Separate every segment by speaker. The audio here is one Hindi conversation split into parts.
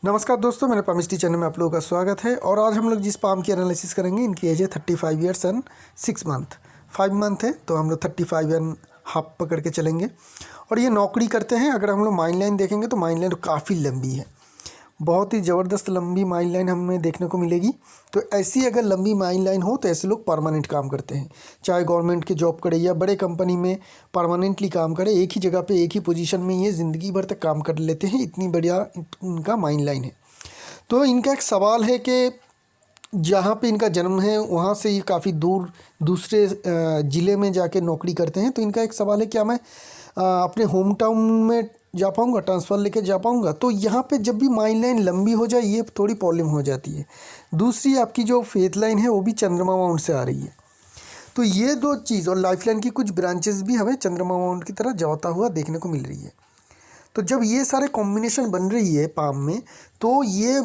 Speaker 1: नमस्कार दोस्तों, मेरे पामिस्ट्री चैनल में आप लोगों का स्वागत है। और आज हम लोग जिस पाम की एनालिसिस करेंगे, इनकी एज है 35 ईयर्स एंड 6 मंथ। 5 मंथ है तो हम लोग 35 एंड हाफ पकड़ के चलेंगे। और ये नौकरी करते हैं। अगर हम लोग माइन लाइन देखेंगे तो माइन लाइन काफ़ी लंबी है, बहुत ही ज़बरदस्त लंबी माइन लाइन हमें देखने को मिलेगी। तो ऐसी अगर लंबी माइन लाइन हो तो ऐसे लोग परमानेंट काम करते हैं, चाहे गवर्नमेंट के जॉब करे या बड़े कंपनी में परमानेंटली काम करे। एक ही जगह पे एक ही पोजीशन में ये ज़िंदगी भर तक काम कर लेते हैं, इतनी बढ़िया इनका माइन लाइन है। तो इनका एक सवाल है कि जहाँ पे इनका जन्म है वहाँ से ये काफ़ी दूर दूसरे ज़िले में जाके नौकरी करते हैं। तो इनका एक सवाल है, क्या मैं अपने होम टाउन में जा पाऊँगा, ट्रांसफ़र लेके जा पाऊँगा? तो यहाँ पे जब भी माइन लाइन लंबी हो जाए ये थोड़ी प्रॉब्लम हो जाती है। दूसरी, आपकी जो फेथ लाइन है वो भी चंद्रमा माउंट से आ रही है। तो ये दो चीज़ और लाइफ लाइन की कुछ ब्रांचेस भी हमें चंद्रमा माउंट की तरह जाता हुआ देखने को मिल रही है। तो जब ये सारे कॉम्बिनेशन बन रही है पाम में, तो ये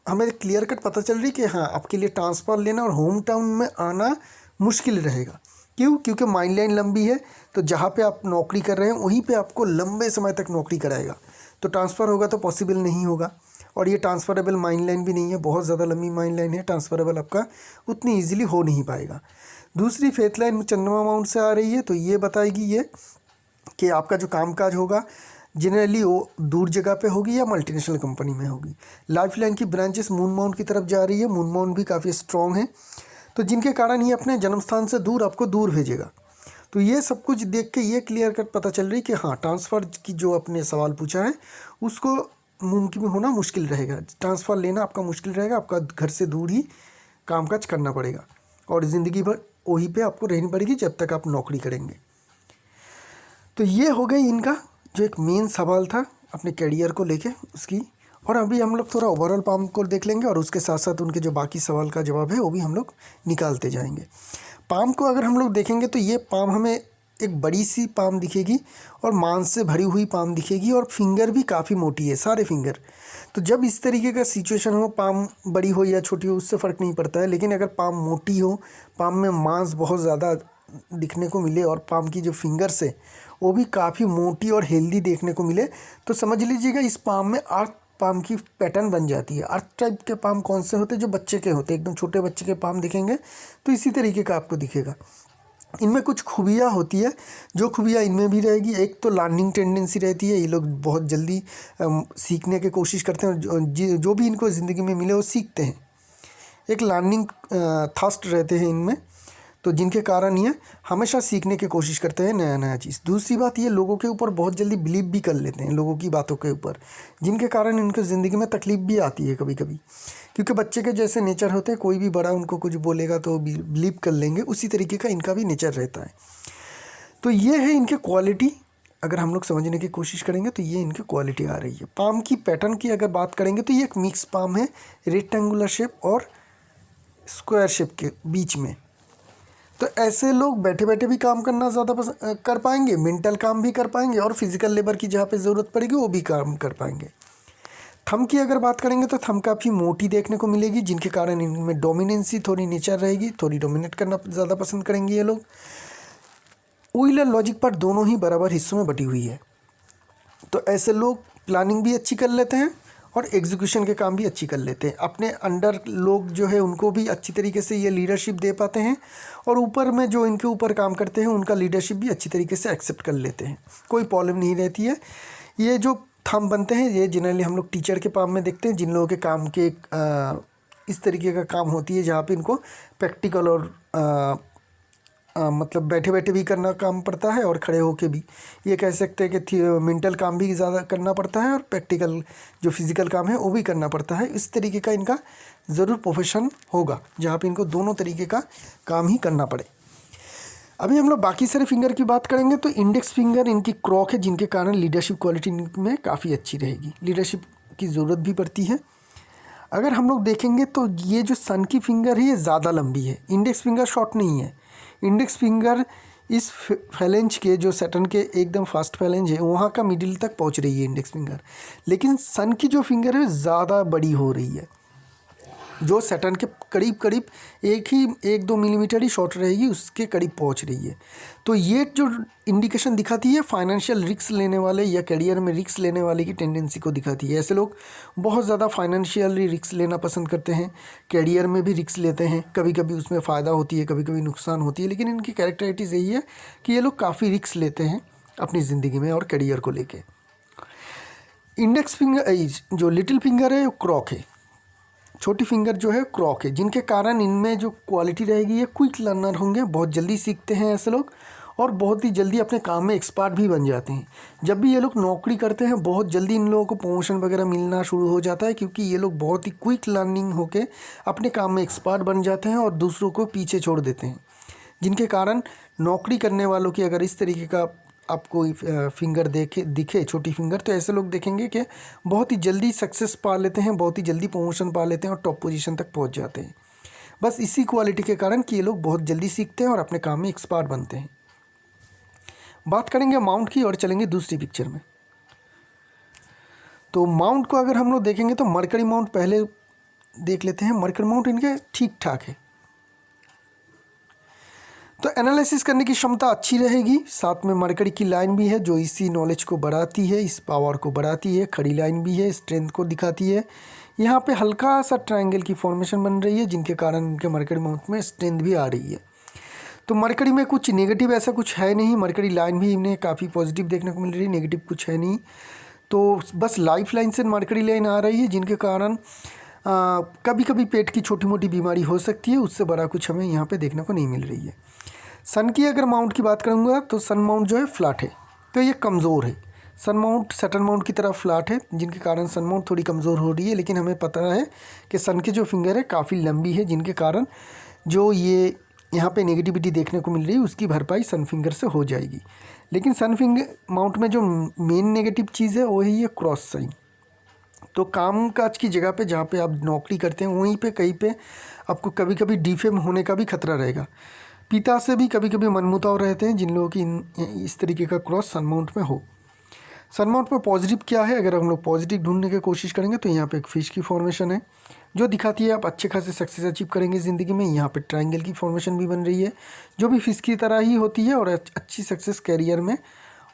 Speaker 1: हमें क्लियर कट पता चल रही कि हाँ, आपके लिए ट्रांसफ़र लेना और होम टाउन में आना मुश्किल रहेगा। क्यों? क्योंकि माइन लाइन लंबी है। तो जहाँ पे आप नौकरी कर रहे हैं वहीं पे आपको लंबे समय तक नौकरी कराएगा। तो ट्रांसफ़र होगा तो पॉसिबल नहीं होगा। और ये ट्रांसफ़रेबल माइन लाइन भी नहीं है, बहुत ज़्यादा लंबी माइन लाइन है। ट्रांसफ़रेबल आपका उतनी ईजिली हो नहीं पाएगा। दूसरी, फेथ लाइन चंद्रमा माउंट से आ रही है, तो ये बताएगी ये कि आपका जो कामकाज होगा जनरली वो दूर जगह पे होगी या मल्टीनेशनल कंपनी में होगी। लाइफ लाइन की ब्रांचेस मून माउंट की तरफ जा रही है। मून माउंट भी काफ़ी स्ट्रॉन्ग है, तो जिनके कारण ये अपने जन्म स्थान से दूर आपको दूर भेजेगा। तो ये सब कुछ देख के ये क्लियर कट पता चल रही कि हाँ, ट्रांसफ़र की जो आपने सवाल पूछा है उसको मुमकिन होना मुश्किल रहेगा। ट्रांसफ़र लेना आपका मुश्किल रहेगा, आपका घर से दूर ही कामकाज करना पड़ेगा और ज़िंदगी भर वहीं पे आपको रहनी पड़ेगी जब तक आप नौकरी करेंगे। तो ये हो गई इनका जो एक मेन सवाल था अपने करियर को लेके उसकी। और अभी हम लोग थोड़ा ओवरऑल पाम को देख लेंगे और उसके साथ साथ उनके जो बाकी सवाल का जवाब है वो भी हम लोग निकालते जाएंगे। पाम को अगर हम लोग देखेंगे तो ये पाम हमें एक बड़ी सी पाम दिखेगी और मांस से भरी हुई पाम दिखेगी और फिंगर भी काफ़ी मोटी है, सारे फिंगर। तो जब इस तरीके का सिचुएशन हो, पाम बड़ी हो या छोटी हो उससे फ़र्क नहीं पड़ता है, लेकिन अगर पाम मोटी हो, पाम में मांस बहुत ज़्यादा दिखने को मिले और पाम की जो फिंगर्स है वो भी काफ़ी मोटी और हेल्दी देखने को मिले, तो समझ लीजिएगा इस पाम में अर्थ पाम की पैटर्न बन जाती है। अर्थ टाइप के पाम कौन से होते हैं? जो बच्चे के होते हैं, एकदम छोटे बच्चे के पाम दिखेंगे तो इसी तरीके का आपको दिखेगा। इनमें कुछ खूबियाँ होती है, जो खूबियाँ इनमें भी रहेगी। एक तो लर्निंग टेंडेंसी रहती है, ये लोग बहुत जल्दी सीखने की कोशिश करते हैं, जो भी इनको ज़िंदगी में मिले वो सीखते हैं। एक लर्निंग थर्स्ट रहते हैं इनमें, तो जिनके कारण ये हमेशा सीखने की कोशिश करते हैं नया नया चीज़। दूसरी बात, ये लोगों के ऊपर बहुत जल्दी बिलीव भी कर लेते हैं, लोगों की बातों के ऊपर, जिनके कारण इनके ज़िंदगी में तकलीफ भी आती है कभी कभी। क्योंकि बच्चे के जैसे नेचर होते हैं, कोई भी बड़ा उनको कुछ बोलेगा तो बिलीव कर लेंगे, उसी तरीके का इनका भी नेचर रहता है। तो ये है इनके क्वालिटी। अगर हम लोग समझने की कोशिश करेंगे तो ये इनकी क्वालिटी आ रही है। पाम की पैटर्न की अगर बात करेंगे तो ये एक मिक्स पाम है, रेक्टेंगुलर शेप और स्क्वायर शेप के बीच में। तो ऐसे लोग बैठे बैठे भी काम करना ज़्यादा कर पाएंगे, मेंटल काम भी कर पाएंगे और फिजिकल लेबर की जहाँ पे ज़रूरत पड़ेगी वो भी काम कर पाएंगे। थंब की अगर बात करेंगे तो थंब काफ़ी मोटी देखने को मिलेगी, जिनके कारण इनमें डोमिनेंसी थोड़ी नेचर रहेगी, थोड़ी डोमिनेट करना ज़्यादा पसंद करेंगे ये लोग। व्हील और लॉजिक पर दोनों ही बराबर हिस्सों में बटी हुई है। तो ऐसे लोग प्लानिंग भी अच्छी कर लेते हैं और एग्जीक्यूशन के काम भी अच्छी कर लेते हैं। अपने अंडर लोग जो है उनको भी अच्छी तरीके से ये लीडरशिप दे पाते हैं और ऊपर में जो इनके ऊपर काम करते हैं उनका लीडरशिप भी अच्छी तरीके से एक्सेप्ट कर लेते हैं, कोई प्रॉब्लम नहीं रहती है। ये जो थंब बनते हैं ये जनरली हम लोग टीचर के पाम में देखते हैं, जिन लोगों के काम के इस तरीके का काम होती है जहाँ पे इनको प्रैक्टिकल और मतलब बैठे बैठे भी करना काम पड़ता है और खड़े होके भी, ये कह सकते हैं कि मेंटल काम भी ज़्यादा करना पड़ता है और प्रैक्टिकल जो फिज़िकल काम है वो भी करना पड़ता है। इस तरीके का इनका ज़रूर प्रोफेशन होगा जहाँ पे इनको दोनों तरीके का काम ही करना पड़े। अभी हम लोग बाकी सारे फिंगर की बात करेंगे तो इंडेक्स फिंगर इनकी क्रॉक है, जिनके कारण लीडरशिप क्वालिटी में काफ़ी अच्छी रहेगी, लीडरशिप की ज़रूरत भी पड़ती है। अगर हम लोग देखेंगे तो ये जो सन की फिंगर है ये ज़्यादा लंबी है, इंडेक्स फिंगर शॉर्ट नहीं है। इंडेक्स फिंगर इस फैलेंज के जो सैटर्न के एकदम फास्ट फैलेंज है वहाँ का मिडिल तक पहुँच रही है इंडेक्स फिंगर, लेकिन सन की जो फिंगर है ज़्यादा बड़ी हो रही है। जो सैटर्न के करीब करीब 1-2 मिलीमीटर ही शॉर्ट रहेगी, उसके करीब पहुंच रही है। तो ये जो इंडिकेशन दिखाती है फाइनेंशियल रिस्क लेने वाले या करियर में रिस्क लेने वाले की टेंडेंसी को दिखाती है। ऐसे लोग बहुत ज़्यादा फाइनेंशियली रिस्क लेना पसंद करते हैं, करियर में भी रिस्क लेते हैं, कभी कभी उसमें फ़ायदा होती है, कभी कभी नुकसान होती है, लेकिन इनकी कैरेक्टरिटीज़ यही है कि ये लोग काफ़ी रिस्क लेते हैं अपनी ज़िंदगी में और करियर को लेके। इंडेक्स फिंगर जो लिटिल फिंगर है वो क्रॉक है, छोटी फिंगर जो है क्रॉक है, जिनके कारण इनमें जो क्वालिटी रहेगी ये क्विक लर्नर होंगे, बहुत जल्दी सीखते हैं ऐसे लोग और बहुत ही जल्दी अपने काम में एक्सपर्ट भी बन जाते हैं। जब भी ये लोग नौकरी करते हैं बहुत जल्दी इन लोगों को प्रमोशन वगैरह मिलना शुरू हो जाता है, क्योंकि ये लोग बहुत ही क्विक लर्निंग होके अपने काम में एक्सपर्ट बन जाते हैं और दूसरों को पीछे छोड़ देते हैं, जिनके कारण नौकरी करने वालों की अगर इस तरीके का आपको फिंगर दिखे छोटी फिंगर, तो ऐसे लोग देखेंगे कि बहुत ही जल्दी सक्सेस पा लेते हैं, बहुत ही जल्दी प्रमोशन पा लेते हैं और टॉप पोजीशन तक पहुंच जाते हैं, बस इसी क्वालिटी के कारण कि ये लोग बहुत जल्दी सीखते हैं और अपने काम में एक्सपर्ट बनते हैं। बात करेंगे माउंट की और चलेंगे दूसरी पिक्चर में। तो माउंट को अगर हम लोग देखेंगे तो मरकरी माउंट पहले देख लेते हैं। मरकरी माउंट इनके ठीक ठाक है, तो एनालिसिस करने की क्षमता अच्छी रहेगी। साथ में मरकरी की लाइन भी है जो इसी नॉलेज को बढ़ाती है, इस पावर को बढ़ाती है। खड़ी लाइन भी है, स्ट्रेंथ को दिखाती है। यहाँ पे हल्का सा ट्रायंगल की फॉर्मेशन बन रही है, जिनके कारण इनके मरकरी माउंट में स्ट्रेंथ भी आ रही है। तो मरकरी में कुछ नेगेटिव ऐसा कुछ है नहीं, मरकरी लाइन भी इन्हें काफ़ी पॉजिटिव देखने को मिल रही है, नेगेटिव कुछ है नहीं। तो बस लाइफ लाइन से मरकरी लाइन आ रही है, जिनके कारण कभी कभी पेट की छोटी मोटी बीमारी हो सकती है, उससे बड़ा कुछ हमें यहाँ पे देखने को नहीं मिल रही है। सन की अगर माउंट की बात करूँगा तो सन माउंट जो है फ्लैट है, तो ये कमज़ोर है। सन माउंट सैटर्न माउंट की तरह फ्लैट है, जिनके कारण सन माउंट थोड़ी कमज़ोर हो रही है, लेकिन हमें पता है कि सन की जो फिंगर है काफ़ी लंबी है, जिनके कारण जो ये यहाँ पे नेगेटिविटी देखने को मिल रही है उसकी भरपाई सन फिंगर से हो जाएगी। लेकिन सन फिंगर माउंट में जो मेन नेगेटिव चीज़ है वो है ये क्रॉस साइन। तो काम काज की जगह पे जहाँ पे आप नौकरी करते हैं वहीं पे कहीं पे आपको कभी कभी डिफेम होने का भी खतरा रहेगा। पिता से भी कभी कभी मनमुटाव रहते हैं, जिन लोगों की इस तरीके का क्रॉस सन माउंट में हो। सन माउंट में पॉजिटिव क्या है, अगर हम लोग पॉजिटिव ढूंढने की कोशिश करेंगे तो यहाँ पे एक फिश की फॉर्मेशन है जो दिखाती है आप अच्छे खासे सक्सेस अचीव करेंगे ज़िंदगी में। यहाँ पे ट्रायंगल की फॉर्मेशन भी बन रही है जो भी फिश की तरह ही होती है और अच्छी सक्सेस करियर में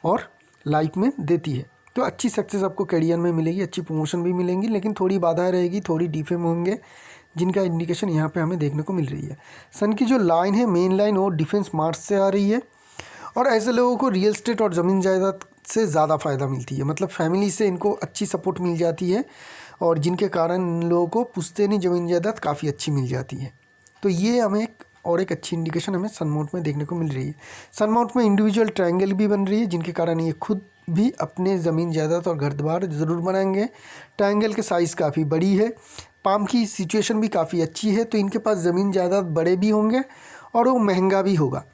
Speaker 1: और लाइफ में देती है। तो अच्छी सक्सेस आपको करियर में मिलेगी, अच्छी प्रमोशन भी मिलेंगी, लेकिन थोड़ी बाधाएं रहेगी, थोड़ी डिफेम होंगे, जिनका इंडिकेशन यहाँ पे हमें देखने को मिल रही है। सन की जो लाइन है मेन लाइन वो डिफेंस मार्च से आ रही है और ऐसे लोगों को रियल एस्टेट और ज़मीन जायदाद से ज़्यादा फ़ायदा मिलती है, मतलब फैमिली से इनको अच्छी सपोर्ट मिल जाती है और जिनके कारण इन लोगों को पुश्तैनी ज़मीन जायदाद काफ़ी अच्छी मिल जाती है। तो ये हमें एक अच्छी इंडिकेशन हमें सन माउंट में देखने को मिल रही है। सन माउंट में इंडिविजुअल ट्रायंगल भी बन रही है, जिनके कारण ये खुद भी अपने ज़मीन जायदाद और घर द्वार ज़रूर बनाएंगे। ट्रायंगल के साइज़ काफ़ी बड़ी है, पाम की सिचुएशन भी काफ़ी अच्छी है, तो इनके पास ज़मीन जायदाद बड़े भी होंगे और वो महंगा भी होगा।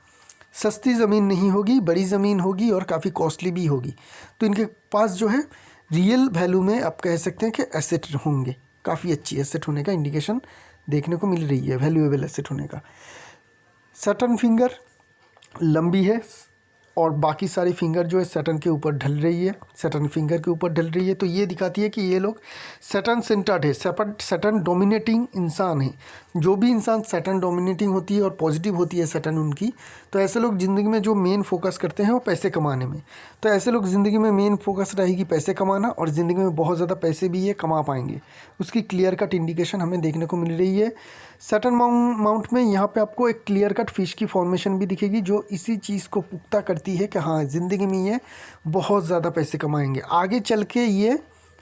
Speaker 1: सस्ती ज़मीन नहीं होगी, बड़ी ज़मीन होगी और काफ़ी कॉस्टली भी होगी। तो इनके पास जो है रियल वैल्यू में आप कह सकते हैं कि एसेट होंगे, काफ़ी अच्छी एसेट होने का इंडिकेशन देखने को मिल रही है, वैल्यूएबल एसेट होने का। सैटर्न फिंगर लंबी है और बाकी सारी फिंगर जो है सैटर्न के ऊपर ढल रही है, सैटर्न फिंगर के ऊपर ढल रही है। तो ये दिखाती है कि ये लोग सैटर्न सेंटर्ड है, सैटर्न डोमिनेटिंग इंसान है। जो भी इंसान सैटर्न डोमिनेटिंग होती है और पॉजिटिव होती है सैटर्न उनकी, तो ऐसे लोग ज़िंदगी में जो मेन फोकस करते हैं वो पैसे कमाने में। तो ऐसे लोग ज़िंदगी में मेन फोकस रहेगी पैसे कमाना और ज़िंदगी में बहुत ज़्यादा पैसे भी ये कमा पाएंगे, उसकी क्लियर कट इंडिकेशन हमें देखने को मिल रही है। सैटर्न माउंट में यहाँ पे आपको एक क्लियर कट फिश की फॉर्मेशन भी दिखेगी जो इसी चीज़ को पुख्ता करती है कि हाँ ज़िंदगी में ये बहुत ज़्यादा पैसे कमाएंगे, आगे चल के ये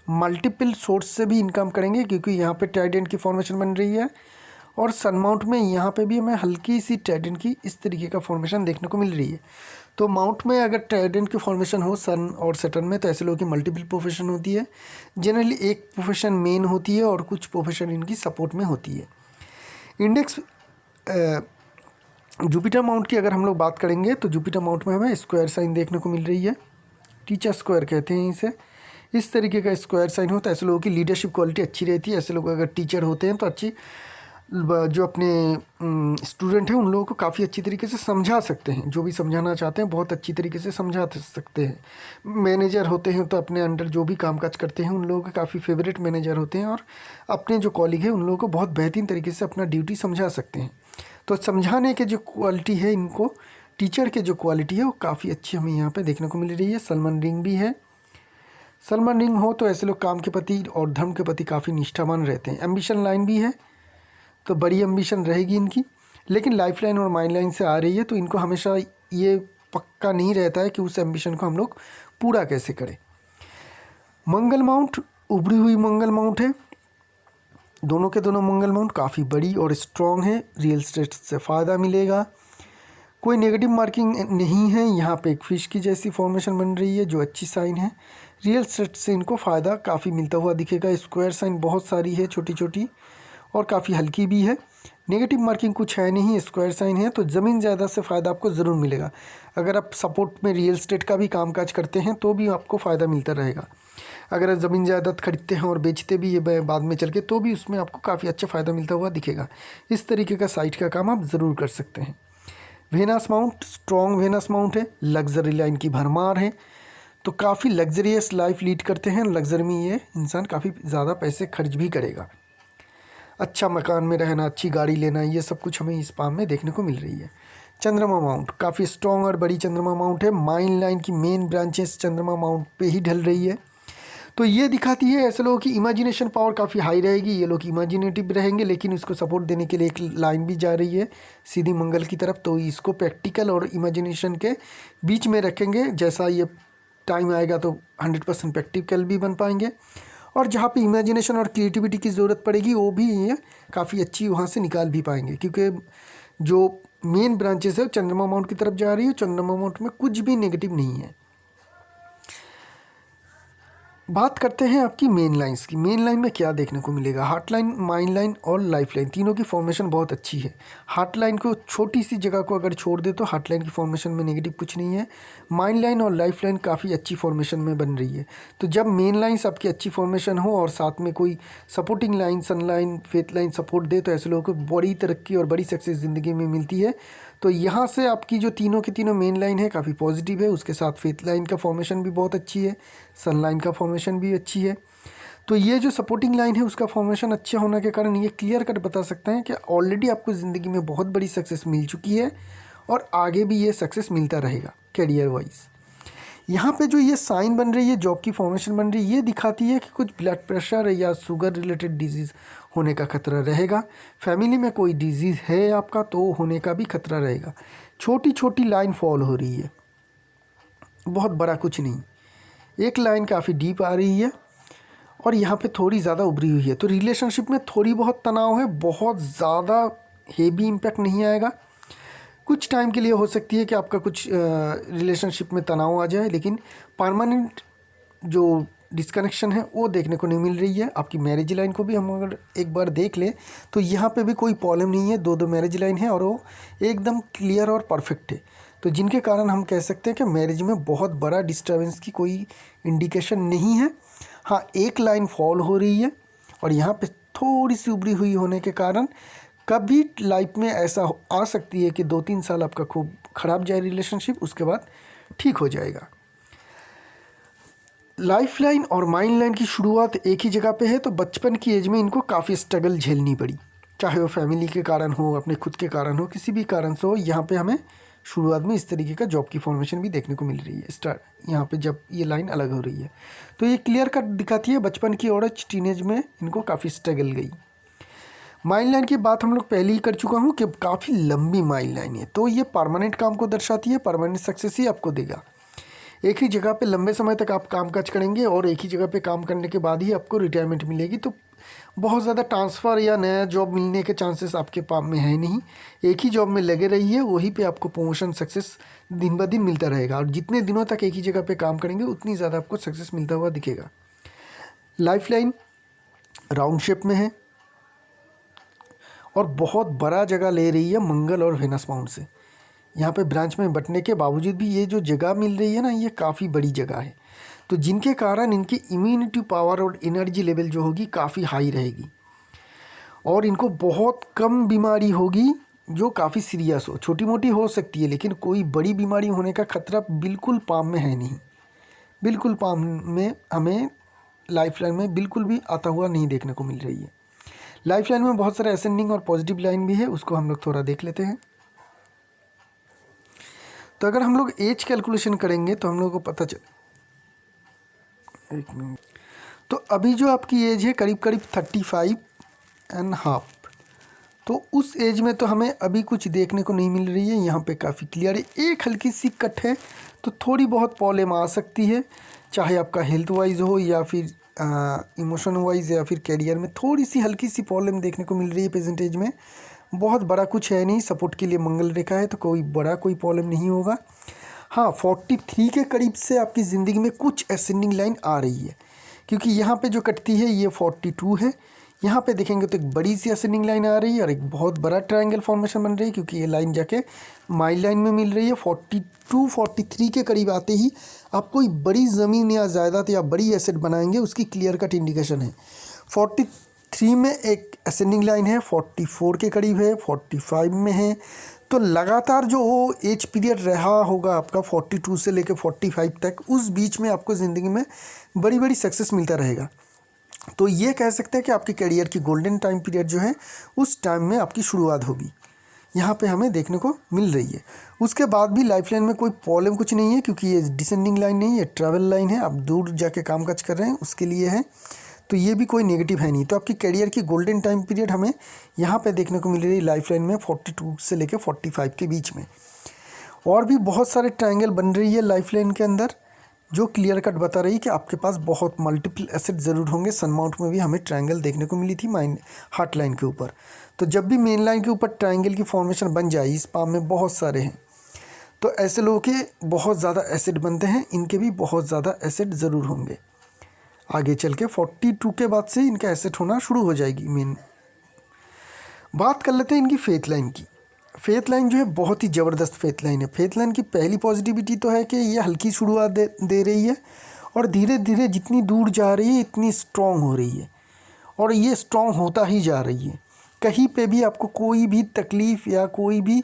Speaker 1: मल्टीपल सोर्स से भी इनकम करेंगे, क्योंकि यहाँ पे ट्राइडेंट की फॉर्मेशन बन रही है और सन माउंट में यहाँ पे भी हमें हल्की सी ट्राइडेंट की इस तरीके का फॉर्मेशन देखने को मिल रही है। तो माउंट में अगर ट्राइडेंट की फॉर्मेशन हो सन और सैटर्न में, तो ऐसे लोगों की मल्टीपल प्रोफेशन होती है। जनरली एक प्रोफेशन मेन होती है और कुछ प्रोफेशन इनकी सपोर्ट में होती है। इंडेक्स जुपिटर माउंट की अगर हम लोग बात करेंगे तो जुपिटर माउंट में हमें स्क्वायर साइन देखने को मिल रही है, टीचर स्क्वायर कहते हैं इसे। इस तरीके का स्क्वायर साइन होता है, ऐसे लोगों की लीडरशिप क्वालिटी अच्छी रहती है। ऐसे लोग अगर टीचर होते हैं तो अच्छी जो अपने स्टूडेंट हैं उन लोगों को काफ़ी अच्छी तरीके से समझा सकते हैं। जो भी समझाना चाहते हैं बहुत अच्छी तरीके से समझा सकते हैं। मैनेजर होते हैं तो अपने अंडर जो भी कामकाज करते हैं उन लोगों के काफ़ी फेवरेट मैनेजर होते हैं, और अपने जो कॉलीग हैं उन लोगों को बहुत बेहतरीन तरीके से अपना ड्यूटी समझा सकते हैं। तो समझाने के जो क्वालिटी है इनको, टीचर के जो क्वालिटी है वो काफ़ी अच्छी हमें यहाँ पर देखने को मिल रही है। सलमान रिंग भी है। सलमान रिंग हो तो ऐसे लोग काम के प्रति और धर्म के प्रति काफ़ी निष्ठावान रहते हैं। एम्बिशन लाइन भी है, तो बड़ी एम्बिशन रहेगी इनकी, लेकिन लाइफ लाइन और माइंड लाइन से आ रही है, तो इनको हमेशा ये पक्का नहीं रहता है कि उस एम्बिशन को हम लोग पूरा कैसे करें। मंगल माउंट उभरी हुई मंगल माउंट है। दोनों के दोनों मंगल माउंट काफ़ी बड़ी और स्ट्रॉन्ग है। रियल एस्टेट से फ़ायदा मिलेगा। कोई नेगेटिव मार्किंग नहीं है। यहाँ पे एक फिश की जैसी फॉर्मेशन बन रही है जो अच्छी साइन है। रियल एस्टेट से इनको फ़ायदा काफ़ी मिलता हुआ दिखेगा। स्क्वायर साइन बहुत सारी है, छोटी छोटी, और काफ़ी हल्की भी है। नेगेटिव मार्किंग कुछ है नहीं, स्क्वायर साइन है, तो ज़मीन ज़्यादा से फ़ायदा आपको ज़रूर मिलेगा। अगर आप सपोर्ट में रियल एस्टेट का भी कामकाज करते हैं तो भी आपको फ़ायदा मिलता रहेगा। अगर आप ज़मीन जायदाद खरीदते हैं और बेचते भी ये बाद में चल के, तो भी उसमें आपको काफ़ी अच्छा फ़ायदा मिलता हुआ दिखेगा। इस तरीके का साइट का काम आप ज़रूर कर सकते हैं। Venus mount strong Venus mount है। लग्जरी लाइन की भरमार है, तो काफ़ी लग्जरियस लाइफ लीड करते हैं। लग्जरी में ये इंसान काफ़ी ज़्यादा पैसे खर्च भी करेगा। अच्छा मकान में रहना, अच्छी गाड़ी लेना, ये सब कुछ हमें इस पाम में देखने को मिल रही है। चंद्रमा माउंट काफ़ी स्ट्रॉन्ग और बड़ी चंद्रमा माउंट है। माइन लाइन की मेन ब्रांचेस चंद्रमा माउंट पे ही ढल रही है, तो ये दिखाती है ऐसे लोगों की इमेजिनेशन पावर काफ़ी हाई रहेगी। ये लोग इमेजिनेटिव रहेंगे, लेकिन इसको सपोर्ट देने के लिए एक लाइन भी जा रही है सीधी मंगल की तरफ, तो इसको प्रैक्टिकल और इमेजिनेशन के बीच में रखेंगे। जैसा ये टाइम आएगा तो 100% प्रैक्टिकल भी बन पाएंगे, और जहाँ पे इमेजिनेशन और क्रिएटिविटी की ज़रूरत पड़ेगी वो भी ये काफ़ी अच्छी वहाँ से निकाल भी पाएंगे, क्योंकि जो मेन ब्रांचेस है चंद्रमा माउंट की तरफ जा रही है। चंद्रमा माउंट में कुछ भी नेगेटिव नहीं है। बात करते हैं आपकी मेन लाइंस की। मेन लाइन में क्या देखने को मिलेगा? हार्ट लाइन, माइन लाइन और लाइफ लाइन, तीनों की फॉर्मेशन बहुत अच्छी है। हार्ट लाइन को छोटी सी जगह को अगर छोड़ दे तो हार्ट लाइन की फॉर्मेशन में नेगेटिव कुछ नहीं है। माइन लाइन और लाइफ लाइन काफ़ी अच्छी फॉर्मेशन में बन रही है। तो जब मेन लाइन्स आपकी अच्छी फॉर्मेशन हो और साथ में कोई सपोर्टिंग लाइन, सन लाइन, फेथ लाइन सपोर्ट दे, तो ऐसे लोगों को बड़ी तरक्की और बड़ी सक्सेस ज़िंदगी में मिलती है। तो यहाँ से आपकी जो तीनों की तीनों मेन लाइन है काफ़ी पॉजिटिव है। उसके साथ फेथ लाइन का फॉर्मेशन भी बहुत अच्छी है, सन लाइन का फॉर्मेशन भी अच्छी है। तो ये जो सपोर्टिंग लाइन है उसका फॉर्मेशन अच्छा होने के कारण ये क्लियर कट बता सकते हैं कि ऑलरेडी आपको ज़िंदगी में बहुत बड़ी सक्सेस मिल चुकी है और आगे भी ये सक्सेस मिलता रहेगा करियर वाइज। यहाँ पे जो ये साइन बन रही है, जॉब की फॉर्मेशन बन रही है, ये दिखाती है कि कुछ ब्लड प्रेशर या शुगर रिलेटेड डिजीज़ होने का खतरा रहेगा। फैमिली में कोई डिजीज़ है आपका तो होने का भी खतरा रहेगा। छोटी छोटी लाइन फॉल हो रही है, बहुत बड़ा कुछ नहीं। एक लाइन काफ़ी डीप आ रही है और यहाँ पे थोड़ी ज़्यादा उभरी हुई है। तो रिलेशनशिप में थोड़ी बहुत तनाव है, बहुत ज़्यादा हेवी इम्पैक्ट नहीं आएगा। कुछ टाइम के लिए हो सकती है कि आपका कुछ रिलेशनशिप में तनाव आ जाए, लेकिन परमानेंट जो डिस्कनेक्शन है वो देखने को नहीं मिल रही है। आपकी मैरिज लाइन को भी हम अगर एक बार देख लें तो यहाँ पे भी कोई प्रॉब्लम नहीं है। दो मैरिज लाइन है और वो एकदम क्लियर और परफेक्ट है, तो जिनके कारण हम कह सकते हैं कि मैरिज में बहुत बड़ा डिस्टर्बेंस की कोई इंडिकेशन नहीं है। हाँ, एक लाइन फॉल हो रही है और यहाँ पे थोड़ी सी उभरी हुई होने के कारण कभी लाइफ में ऐसा आ सकती है कि 2-3 साल आपका खूब ख़राब जाए रिलेशनशिप, उसके बाद ठीक हो जाएगा। लाइफ लाइन और माइंड लाइन की शुरुआत एक ही जगह पे है, तो बचपन की एज में इनको काफ़ी स्ट्रगल झेलनी पड़ी, चाहे वो फैमिली के कारण हो, अपने खुद के कारण हो, किसी भी कारण से हो। यहाँ पे हमें शुरुआत में इस तरीके का जॉब की फॉर्मेशन भी देखने को मिल रही है। यहाँ पे जब ये लाइन अलग हो रही है तो ये क्लियर कट दिखाती है बचपन की और टीनेज में इनको काफ़ी स्ट्रगल गई। माइल लाइन की बात हम लोग पहले ही कर चुका हूँ कि काफ़ी लंबी माइल लाइन है, तो ये परमानेंट काम को दर्शाती है, परमानेंट सक्सेस ही आपको देगा। एक ही जगह पे लंबे समय तक आप काम काज करेंगे और एक ही जगह पे काम करने के बाद ही आपको रिटायरमेंट मिलेगी, तो बहुत ज़्यादा ट्रांसफ़र या नया जॉब मिलने के चांसेस आपके पास में है नहीं। एक ही जॉब में लगे रहिए, वहीं पे आपको प्रमोशन सक्सेस दिन ब दिन मिलता रहेगा, और जितने दिनों तक एक ही जगह पे काम करेंगे उतनी ज़्यादा आपको सक्सेस मिलता हुआ दिखेगा। लाइफ लाइन राउंड शेप में है और बहुत बड़ा जगह ले रही है मंगल और वेनस माउंट से। यहाँ पे ब्रांच में बंटने के बावजूद भी ये जो जगह मिल रही है ना, ये काफ़ी बड़ी जगह है, तो जिनके कारण इनकी इम्यूनिटी पावर और एनर्जी लेवल जो होगी काफ़ी हाई रहेगी। और इनको बहुत कम बीमारी होगी जो काफ़ी सीरियस हो। छोटी मोटी हो सकती है लेकिन कोई बड़ी बीमारी होने का खतरा बिल्कुल पाम में है नहीं। बिल्कुल पाम में हमें लाइफलाइन में बिल्कुल भी आता हुआ नहीं देखने को मिल रही है। लाइफलाइन में बहुत सारे असेंडिंग और पॉजिटिव लाइन भी है, उसको हम लोग थोड़ा देख लेते हैं। तो अगर हम लोग एज कैलकुलेशन करेंगे तो हम लोग को पता चल, एक मिनट, तो अभी जो आपकी एज है करीब करीब 35.5। तो उस एज में तो हमें अभी कुछ देखने को नहीं मिल रही है। यहाँ पे काफ़ी क्लियर है, एक हल्की सी कट है तो थोड़ी बहुत प्रॉब्लम आ सकती है, चाहे आपका हेल्थ वाइज हो या फिर इमोशन वाइज या फिर कैरियर में थोड़ी सी हल्की सी प्रॉब्लम देखने को मिल रही है परसेंटेज में। बहुत बड़ा कुछ है नहीं, सपोर्ट के लिए मंगल रेखा है तो कोई बड़ा कोई प्रॉब्लम नहीं होगा। हाँ 43 के करीब से आपकी ज़िंदगी में कुछ असेंडिंग लाइन आ रही है, क्योंकि यहाँ पे जो कटती है ये 42 है। यहाँ पे देखेंगे तो एक बड़ी सी असेंडिंग लाइन आ रही है और एक बहुत बड़ा ट्रायंगल फॉर्मेशन बन रही है, क्योंकि ये लाइन जाके माइल लाइन में मिल रही है। 42-43 के करीब आते ही आप कोई बड़ी ज़मीन या जायदाद या बड़ी एसेट बनाएंगे, उसकी क्लियर कट इंडिकेशन है। 43 में एक असेंडिंग लाइन है, 44 के करीब है, 45 में है। तो लगातार जो एज पीरियड रहा होगा आपका 42 से लेकर 45 तक, उस बीच में आपको ज़िंदगी में बड़ी बड़ी सक्सेस मिलता रहेगा। तो ये कह सकते हैं कि आपके करियर की गोल्डन टाइम पीरियड जो है उस टाइम में आपकी शुरुआत होगी, यहाँ पे हमें देखने को मिल रही है। उसके बाद भी लाइफ लाइन में कोई प्रॉब्लम कुछ नहीं है, क्योंकि ये डिसेंडिंग लाइन नहीं है, ट्रैवल लाइन है। आप दूर जाके काम काज कर रहे हैं उसके लिए है, तो ये भी कोई नेगेटिव है नहीं। तो आपकी करियर की गोल्डन टाइम पीरियड हमें यहाँ पे देखने को मिल रही है लाइफ लाइन में 42 से लेकर 45 के बीच में। और भी बहुत सारे ट्रायंगल बन रही है लाइफ लाइन के अंदर, जो क्लियर कट बता रही है कि आपके पास बहुत मल्टीपल एसेट ज़रूर होंगे। सन माउंट में भी हमें ट्रायंगल देखने को मिली थी माइन हार्ट लाइन के ऊपर। तो जब भी मेन लाइन के ऊपर ट्रायंगल की फॉर्मेशन बन जाए, इस पाम में बहुत सारे हैं, तो ऐसे लोगों के बहुत ज़्यादा एसेट बनते हैं, इनके भी बहुत ज़्यादा एसेट ज़रूर होंगे। आगे चल के 42 के बाद से इनका एसेट होना शुरू हो जाएगी। मेन बात कर लेते हैं इनकी फेथ लाइन की। फेथ लाइन जो है बहुत ही ज़बरदस्त फेथ लाइन है। फेथ लाइन की पहली पॉजिटिविटी तो है कि ये हल्की शुरुआत दे रही है और धीरे धीरे जितनी दूर जा रही है इतनी स्ट्रॉन्ग हो रही है, और ये स्ट्रॉन्ग होता ही जा रही है। कहीं पे भी आपको कोई भी तकलीफ़ या कोई भी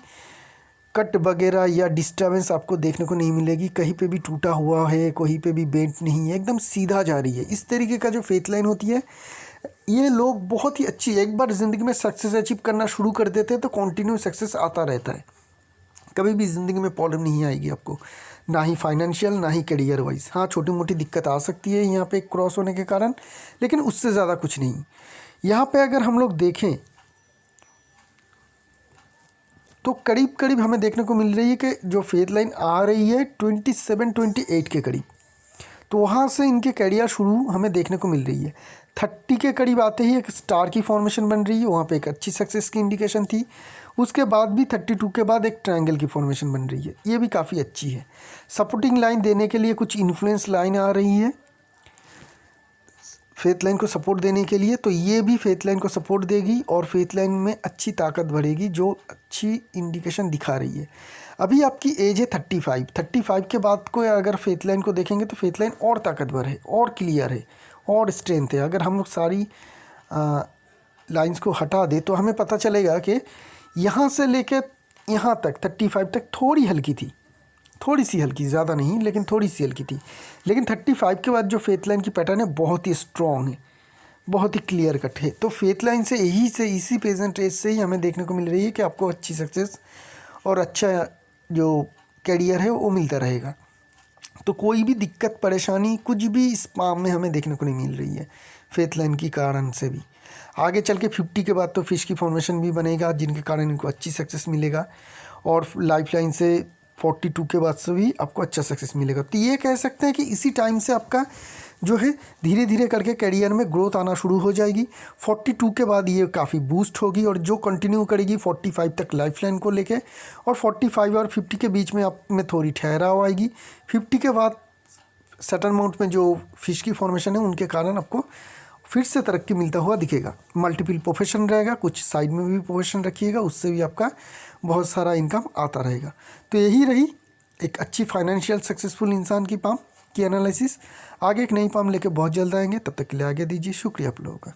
Speaker 1: कट वगैरह या डिस्टर्बेंस आपको देखने को नहीं मिलेगी। कहीं पे भी टूटा हुआ है, कहीं पे भी बेंट नहीं है, एकदम सीधा जा रही है। इस तरीके का जो फेथ लाइन होती है, ये लोग बहुत ही अच्छी, एक बार ज़िंदगी में सक्सेस अचीव करना शुरू कर देते हैं तो कंटिन्यू सक्सेस आता रहता है। कभी भी ज़िंदगी में प्रॉब्लम नहीं आएगी आपको, ना ही फाइनेंशियल ना ही करियर वाइज। हाँ छोटी मोटी दिक्कत आ सकती है यहाँ पे क्रॉस होने के कारण, लेकिन उससे ज़्यादा कुछ नहीं। यहाँ पे अगर हम लोग देखें तो करीब करीब हमें देखने को मिल रही है कि जो फेथ लाइन आ रही है 27-28 के करीब, तो वहाँ से इनके करियर शुरू हमें देखने को मिल रही है। 30 के करीब आते ही एक स्टार की फॉर्मेशन बन रही है, वहाँ पे एक अच्छी सक्सेस की इंडिकेशन थी। उसके बाद भी 32 के बाद एक ट्रायंगल की फॉर्मेशन बन रही है, ये भी काफ़ी अच्छी है। सपोर्टिंग लाइन देने के लिए कुछ इन्फ्लुएंस लाइन आ रही है फेथ लाइन को सपोर्ट देने के लिए, तो ये भी फेथ लाइन को सपोर्ट देगी और फेथ लाइन में अच्छी ताकत बढ़ेगी, जो अच्छी इंडिकेशन दिखा रही है। अभी आपकी एज है 35 के बाद को अगर फेथ लाइन को देखेंगे तो फेथ लाइन और ताकतवर है और क्लियर है और स्ट्रेंथ है। अगर हम लोग सारी लाइंस को हटा दे तो हमें पता चलेगा कि यहाँ से लेकर यहाँ तक 35 तक थोड़ी हल्की थी, थोड़ी सी हल्की, ज़्यादा नहीं लेकिन थोड़ी सी हल्की थी। लेकिन 35 के बाद जो फेथ लाइन की पैटर्न है बहुत ही स्ट्रॉन्ग है, बहुत ही क्लियर कट है। तो फेथ लाइन से इसी प्रेजेंट एज से ही हमें देखने को मिल रही है कि आपको अच्छी सक्सेस और अच्छा जो कैरियर है वो मिलता रहेगा। तो कोई भी दिक्कत परेशानी कुछ भी इस पाम में हमें देखने को नहीं मिल रही है फेथ लाइन की कारण से भी। आगे चल के 50 के बाद तो फिश की फॉर्मेशन भी बनेगा, जिनके कारण इनको अच्छी सक्सेस मिलेगा, और लाइफ लाइन से 42 के बाद से भी आपको अच्छा सक्सेस मिलेगा। तो ये कह सकते हैं कि इसी टाइम से आपका जो है धीरे धीरे करके करियर में ग्रोथ आना शुरू हो जाएगी। 42 के बाद ये काफ़ी बूस्ट होगी और जो कंटिन्यू करेगी 45 तक लाइफ लाइन को लेके, और 45 और 50 के बीच में आप में थोड़ी ठहराव आएगी। 50 के बाद सटन माउंट में जो फिश की फॉर्मेशन है उनके कारण आपको फिर से तरक्की मिलता हुआ दिखेगा। मल्टीपल प्रोफेशन रहेगा, कुछ साइड में भी प्रोफेशन रखिएगा, उससे भी आपका बहुत सारा इनकम आता रहेगा। तो यही रही एक अच्छी फाइनेंशियल सक्सेसफुल इंसान की पाम की एनालिसिस। आगे एक नई पाम लेके बहुत जल्द आएंगे, तब तक के लिए आगे दीजिए। शुक्रिया आप लोगों का।